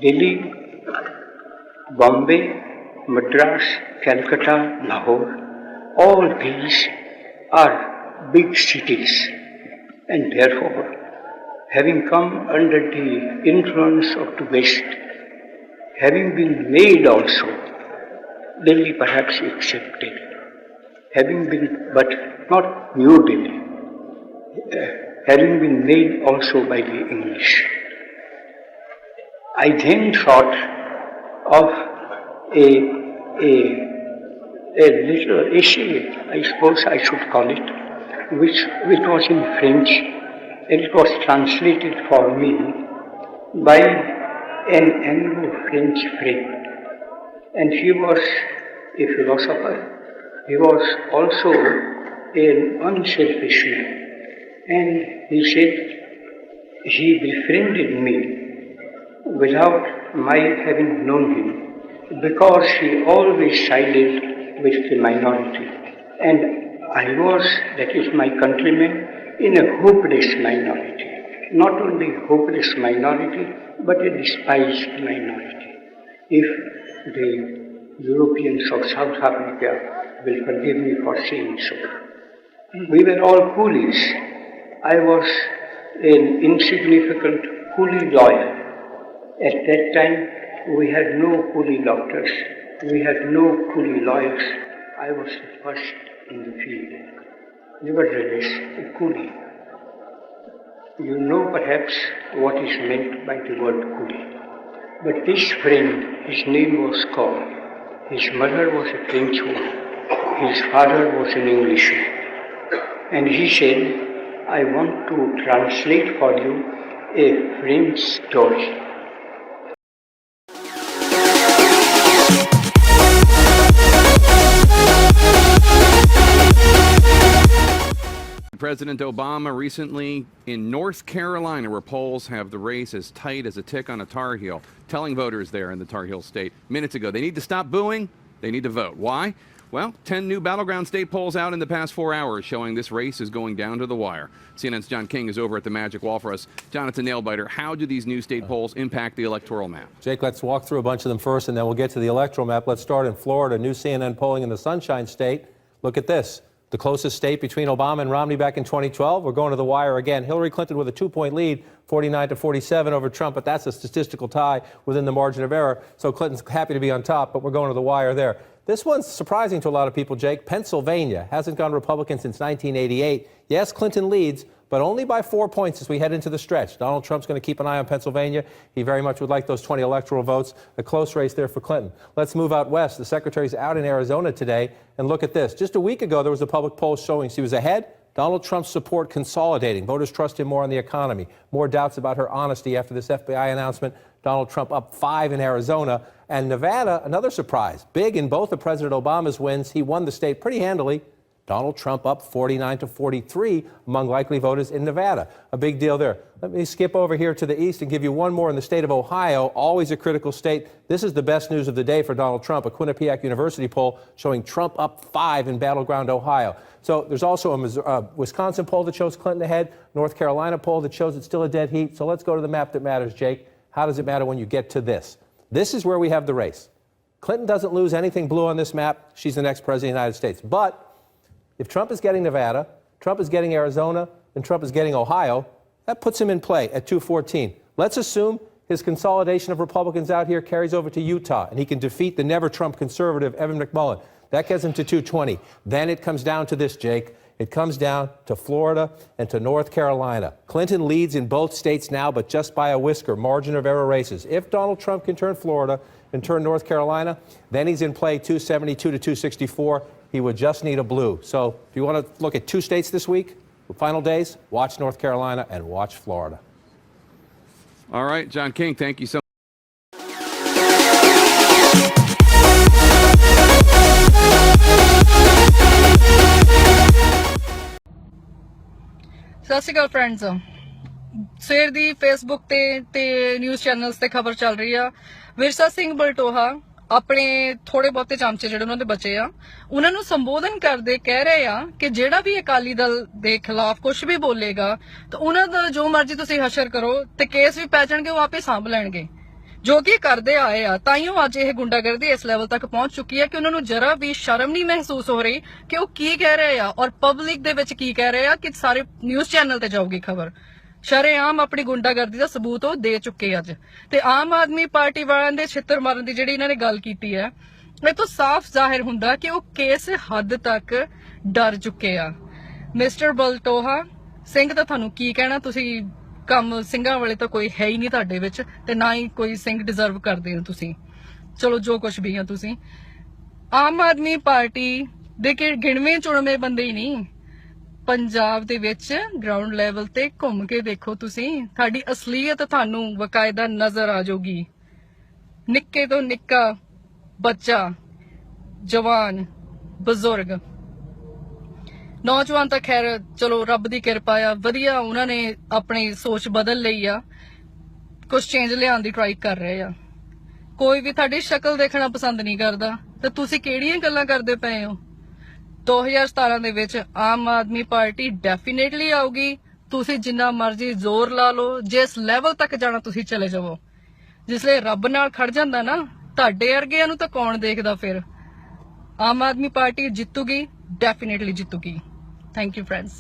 Delhi, Bombay, Madras, Calcutta, Lahore, all these are big cities, and therefore, having come under the influence of the West, having been made also, Delhi perhaps accepted, having been, but not New Delhi, having been made also by the English. I then thought of a little essay, I suppose I should call it, which was in French, and it was translated for me by an Anglo-French friend. And he was a philosopher. He was also an unselfish man. And he said he befriended me without my having known him, because he always sided with the minority. And I was, that is my countrymen, in a hopeless minority. Not only hopeless minority, but a despised minority. If the Europeans of South Africa will forgive me for saying so. We were all coolies. I was an insignificant coolie lawyer. At that time, we had no coolie doctors, we had no coolie lawyers. I was the first in the field. Nevertheless, a coolie. You know perhaps what is meant by the word coolie. But this friend, his name was Kaur. His mother was a Frenchwoman. His father was an Englishman. And he said, I want to translate for you a French story. President Obama recently in North Carolina, where polls have the race as tight as a tick on a Tar Heel, telling voters there in the Tar Heel state minutes ago they need to stop booing, they need to vote. Why? Well, 10 new battleground state polls out in the past 4 hours showing this race is going down to the wire. CNN's John King is over at the Magic Wall for us. John, it's a nail-biter. How do these new state polls impact the electoral map? Jake, let's walk through a bunch of them first, and then we'll get to the electoral map. Let's start in Florida. New CNN polling in the Sunshine State. Look at this. The closest state between Obama and Romney back in 2012. We're going to the wire again. Hillary Clinton with a 2-point lead, 49-47 over Trump, but that's a statistical tie within the margin of error. So Clinton's happy to be on top, but we're going to the wire there. This one's surprising to a lot of people, Jake. Pennsylvania hasn't gone Republican since 1988. Yes, Clinton leads, but only by 4 points as we head into the stretch. Donald Trump's going to keep an eye on Pennsylvania. He very much would like those 20 electoral votes. A close race there for Clinton. Let's move out west. The secretary's out in Arizona today, and look at this. Just a week ago, there was a public poll showing she was ahead. Donald Trump's support consolidating. Voters trust him more on the economy. More doubts about her honesty after this FBI announcement. Donald Trump up 5 in Arizona. And Nevada, another surprise. Big in both of President Obama's wins. He won the state pretty handily. Donald Trump up 49-43 among likely voters in Nevada. A big deal there. Let me skip over here to the east and give you one more in the state of Ohio, always a critical state. This is the best news of the day for Donald Trump, a Quinnipiac University poll showing Trump up 5 in battleground Ohio. So there's also a Wisconsin poll that shows Clinton ahead, North Carolina poll that shows it's still a dead heat. So let's go to the map that matters, Jake. How does it matter when you get to this? This is where we have the race. Clinton doesn't lose anything blue on this map. She's the next president of the United States. But if Trump is getting Nevada, Trump is getting Arizona, and Trump is getting Ohio, that puts him in play at 214. Let's assume his consolidation of Republicans out here carries over to Utah, and he can defeat the never-Trump conservative Evan McMullin. That gets him to 220. Then it comes down to this, Jake. It comes down to Florida and to North Carolina. Clinton leads in both states now, but just by a whisker, margin of error races. If Donald Trump can turn Florida and turn North Carolina, then he's in play 272-264. He would just need a blue. So if you want to look at 2 states this week, the final days, watch North Carolina and watch Florida. All right, John King, thank you so much. ਸਤਿ ਸ਼੍ਰੀ ਅਕਾਲ friends ਸਵੇਰ ਦੀ Facebook ਤੇ news channels ਤੇ ਖਬਰ ਚੱਲ ਰਹੀ ਆ ਵਿਰਸਾ ਸਿੰਘ ਬਲਟੋਹਾ ਆਪਣੇ ਥੋੜੇ ਬਹੁਤੇ ਚਮਚੇ ਜਿਹੜੇ ਉਹਨਾਂ ਦੇ ਬਚੇ ਆ ਉਹਨਾਂ ਨੂੰ ਸੰਬੋਧਨ ਕਰਦੇ ਕਹਿ ਰਹੇ ਆ ਕਿ ਜਿਹੜਾ ਵੀ ਅਕਾਲੀ ਦਲ ਦੇ ਖਿਲਾਫ ਕੁਝ ਵੀ ਬੋਲੇਗਾ ਤਾਂ ਉਹਨਾਂ ਦਾ ਜੋ ਮਰਜ਼ੀ ਤੁਸੀਂ ਹਸ਼ਰ ਕਰੋ ਤੇ ਕੇਸ ਵੀ ਪੈ ਜਾਣਗੇ ਉਹ ਆਪੇ ਸਾਂਭ ਲੈਣਗੇ ਜੋ ਕਿ ਕਰਦੇ ਆਏ ਆ, ਤਾਈਓ ਅੱਜ ਇਹ ਗੁੰਡਾਗਰਦੀ ਇਸ ਲੈਵਲ ਤੱਕ ਪਹੁੰਚ ਚੁੱਕੀ ਹੈ ਕਿ ਉਹਨਾਂ ਨੂੰ ਜਰਾ ਵੀ ਸ਼ਰਮ ਨਹੀਂ ਮਹਿਸੂਸ ਹੋ ਰਹੀ ਕਿ ਉਹ ਕੀ ਕਹਿ ਰਹੇ ਆ ਔਰ ਪਬਲਿਕ ਦੇ ਵਿੱਚ ਕੀ ਕਹਿ ਰਹੇ ਆ ਕਿ ਸਾਰੇ ਨਿਊਜ਼ ਚੈਨਲ ਤੇ ਜਾਊਗੀ ਖਬਰ। ਸ਼ਰੇਆਮ ਆਪਣੀ ਗੁੰਡਾਗਰਦੀ ਦਾ ਸਬੂਤ ਉਹ ਦੇ ਚੁੱਕੇ ਅੱਜ। ਤੇ ਆਮ ਆਦਮੀ ਪਾਰਟੀ ਵਾਲਿਆਂ ਦੇ ਛਿੱਤਰ ਮਾਰਨ ਦੀ ਜਿਹੜੀ ਇਹਨਾਂ ਨੇ ਗੱਲ ਕੀਤੀ ਹੈ, ਇਹ ਤੋਂ ਸਾਫ਼ ਜ਼ਾਹਿਰ ਹੁੰਦਾ ਕਿ ਉਹ ਕਿਸ ਹੱਦ ਤੱਕ ਡਰ ਚੁੱਕੇ ਆ। ਮਿਸਟਰ ਬਲਟੋਹਾ ਸਿੰਘ ਤਾਂ ਤੁਹਾਨੂੰ ਕੀ ਕਹਿਣਾ, ਤੁਸੀਂ ਕੰਮ ਸਿੰਘਾਂ ਵਾਲੇ ਤਾਂ ਕੋਈ ਹੈ ਹੀ ਨਹੀਂ ਤੁਹਾਡੇ ਵਿੱਚ, ਤੇ ਨਾ ਹੀ ਕੋਈ ਸਿੰਘ ਡਿਜ਼ਰਵ ਕਰਦੇ ਹੋ ਤੁਸੀਂ। ਚਲੋ ਜੋ ਕੁਝ ਵੀ ਆ ਤੁਸੀਂ, ਆਮ ਆਦਮੀ ਪਾਰਟੀ ਦੇ ਗਿਣਵੇਂ ਚੁਣਵੇਂ ਬੰਦੇ ਹੀ ਨਹੀਂ, ਪੰਜਾਬ ਦੇ ਵਿੱਚ ਗਰਾਊਂਡ ਲੈਵਲ ਤੇ ਘੁੰਮ ਕੇ ਦੇਖੋ ਤੁਸੀਂ, ਤੁਹਾਡੀ ਅਸਲੀਅਤ ਤੁਹਾਨੂੰ ਬਕਾਇਦਾ ਨਜ਼ਰ ਆ ਜਾਊਗੀ। ਨਿੱਕੇ ਤੋਂ ਨਿੱਕਾ ਬੱਚਾ, ਜਵਾਨ, ਬਜ਼ੁਰਗ, ਨੌਜਵਾਨ ਤਾਂ ਖੈਰ ਚਲੋ ਰੱਬ ਦੀ ਕਿਰਪਾ ਆ, ਵਧੀਆ ਉਹਨਾਂ ਨੇ ਆਪਣੀ ਸੋਚ ਬਦਲ ਲਈ ਆ, ਕੁਝ ਚੇਂਜ ਲਿਆਉਣ ਦੀ ਟਰਾਈ ਕਰ ਰਹੇ ਆ। ਕੋਈ ਵੀ ਤੁਹਾਡੀ ਸ਼ਕਲ ਦੇਖਣਾ ਪਸੰਦ ਨਹੀਂ ਕਰਦਾ, ਤੇ ਤੁਸੀਂ ਕਿਹੜੀਆਂ ਗੱਲਾਂ ਕਰਦੇ ਪਏ ਹੋ? 2017 ਦੇ ਵਿੱਚ ਆਮ ਆਦਮੀ ਪਾਰਟੀ ਡੈਫੀਨੇਟਲੀ ਆਊਗੀ। ਤੁਸੀਂ ਜਿੰਨਾ ਮਰਜ਼ੀ ਜ਼ੋਰ ਲਾ ਲਓ, ਜਿਸ ਲੈਵਲ ਤੱਕ ਜਾਣਾ ਤੁਸੀਂ ਚਲੇ ਜਾਵੋ। ਜਿਸਲੇ ਰੱਬ ਨਾਲ ਖੜ ਜਾਂਦਾ ਨਾ, ਤੁਹਾਡੇ ਵਰਗਿਆਂ ਨੂੰ ਤਾਂ ਕੌਣ ਦੇਖਦਾ ਫਿਰ। ਆਮ ਆਦਮੀ ਪਾਰਟੀ ਜਿੱਤੂਗੀ, ਡੈਫੀਨੇਟਲੀ ਜਿੱਤੂਗੀ। Thank you friends.